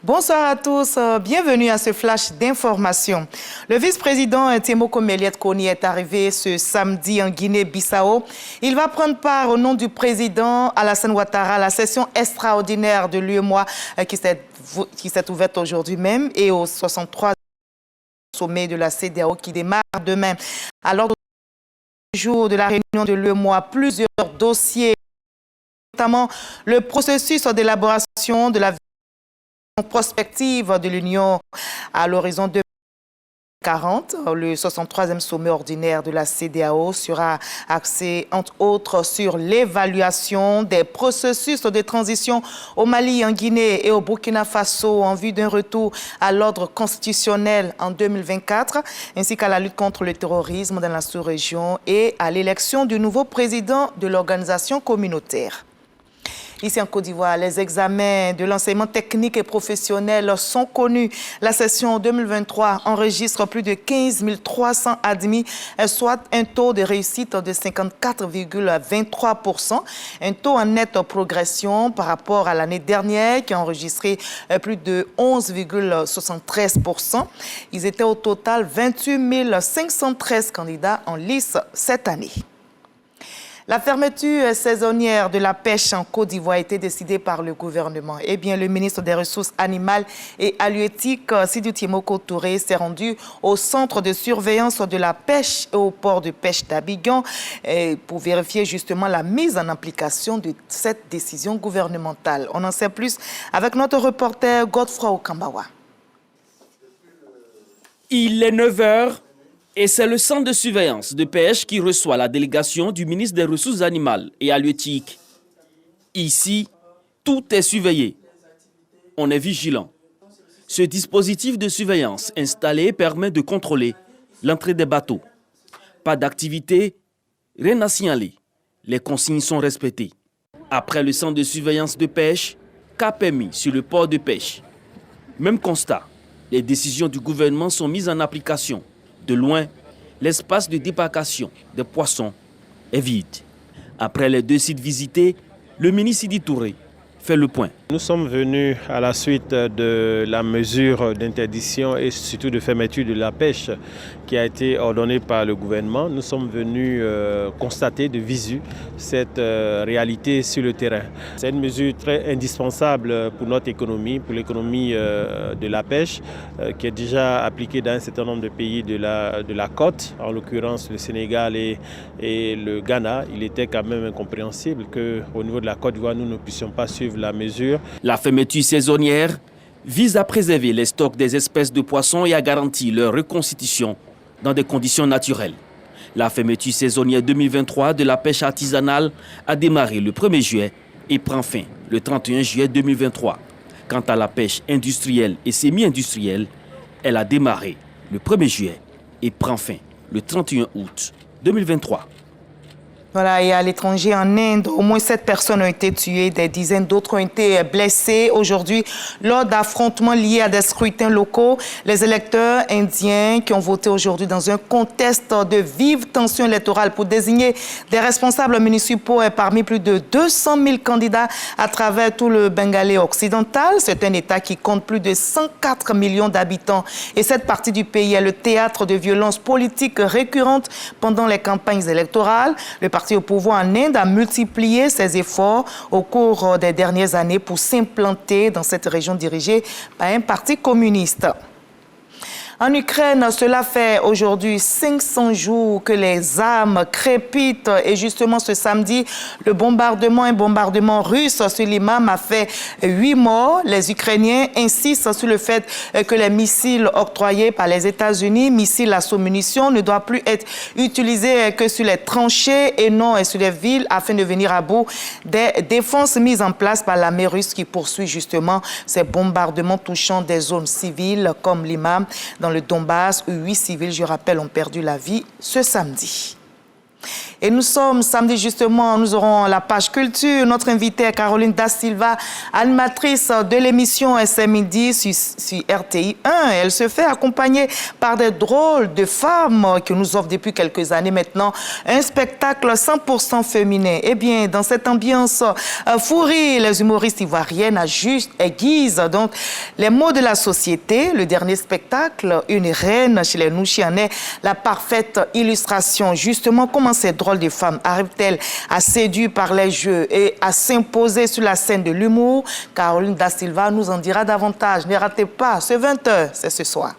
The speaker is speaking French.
Bonsoir à tous, bienvenue à ce flash d'information. Le vice-président Temoko Meliette Kony est arrivé ce samedi en Guinée-Bissau. Il va prendre part au nom du président Alassane Ouattara à la session extraordinaire de l'UEMOA qui s'est ouverte aujourd'hui même et au 63e sommet de la CEDEAO qui démarre demain. À l'ordre du jour de la réunion de l'UEMOA, plusieurs dossiers, notamment le processus d'élaboration de la prospective de l'Union à l'horizon 2040. Le 63e sommet ordinaire de la CEDEAO sera axé, entre autres, sur l'évaluation des processus de transition au Mali, en Guinée et au Burkina Faso en vue d'un retour à l'ordre constitutionnel en 2024, ainsi qu'à la lutte contre le terrorisme dans la sous-région et à l'élection du nouveau président de l'organisation communautaire. Ici en Côte d'Ivoire, les examens de l'enseignement technique et professionnel sont connus. La session 2023 enregistre plus de 15 300 admis, soit un taux de réussite de 54,23%, un taux en nette progression par rapport à l'année dernière qui a enregistré plus de 11,73%. Ils étaient au total 28 513 candidats en lice cette année. La fermeture saisonnière de la pêche en Côte d'Ivoire a été décidée par le gouvernement. Eh bien, le ministre des Ressources animales et halieutiques, Sidou Temoko Touré, s'est rendu au centre de surveillance de la pêche et au port de pêche d'Abidjan pour vérifier justement la mise en application de cette décision gouvernementale. On en sait plus avec notre reporter Godefroy Okambawa. Il est 9 h. Et c'est le centre de surveillance de pêche qui reçoit la délégation du ministre des Ressources animales et halieutiques. Ici, tout est surveillé. On est vigilant. Ce dispositif de surveillance installé permet de contrôler l'entrée des bateaux. Pas d'activité, rien à signaler. Les consignes sont respectées. Après le centre de surveillance de pêche, cap est mis sur le port de pêche. Même constat, les décisions du gouvernement sont mises en application. De loin, l'espace de débarcation des poissons est vide. Après les 2 sites visités, le ministre Sidi Touré fait le point. Nous sommes venus à la suite de la mesure d'interdiction et surtout de fermeture de la pêche qui a été ordonnée par le gouvernement. Nous sommes venus constater de visu cette réalité sur le terrain. C'est une mesure très indispensable pour notre économie, pour l'économie de la pêche, qui est déjà appliquée dans un certain nombre de pays de la côte, en l'occurrence le Sénégal et le Ghana. Il était quand même incompréhensible qu'au niveau de la Côte d'Ivoire, nous ne puissions pas suivre la mesure. La fermeture saisonnière vise à préserver les stocks des espèces de poissons et à garantir leur reconstitution dans des conditions naturelles. La fermeture saisonnière 2023 de la pêche artisanale a démarré le 1er juillet et prend fin le 31 juillet 2023. Quant à la pêche industrielle et semi-industrielle, elle a démarré le 1er juillet et prend fin le 31 août 2023. Voilà, et à l'étranger, en Inde, au moins 7 personnes ont été tuées, des dizaines d'autres ont été blessées aujourd'hui lors d'affrontements liés à des scrutins locaux. Les électeurs indiens qui ont voté aujourd'hui dans un contexte de vive tension électorale pour désigner des responsables municipaux parmi plus de 200 000 candidats à travers tout le Bengale occidental. C'est un État qui compte plus de 104 millions d'habitants. Et cette partie du pays est le théâtre de violences politiques récurrentes pendant les campagnes électorales. Le parti au pouvoir en Inde a multiplié ses efforts au cours des dernières années pour s'implanter dans cette région dirigée par un parti communiste. En Ukraine, cela fait aujourd'hui 500 jours que les armes crépitent et justement ce samedi, un bombardement russe sur l'imam a fait 8 morts. Les Ukrainiens insistent sur le fait que les missiles octroyés par les États-Unis, missiles à sous-munitions, ne doivent plus être utilisés que sur les tranchées et non sur les villes afin de venir à bout des défenses mises en place par l'armée russe qui poursuit justement ces bombardements touchant des zones civiles comme l'imam dans le Donbass, où 8 civils, je rappelle, ont perdu la vie ce samedi. Et nous sommes samedi justement, nous aurons la page culture. Notre invitée est Caroline Da Silva, animatrice de l'émission SM Midi sur RTI 1. Elle se fait accompagner par des drôles de femmes qui nous offrent depuis quelques années maintenant un spectacle 100% féminin. Eh bien, dans cette ambiance fourrie, les humoristes ivoiriennes aiguisent donc les mots de la société. Le dernier spectacle, Une reine chez les Nouchi, en est la parfaite illustration. Justement, comment ces drôles de femmes arrivent-elles à séduire par les jeux et à s'imposer sur la scène de l'humour? Caroline Da Silva nous en dira davantage. Ne ratez pas, ce 20h, c'est ce soir.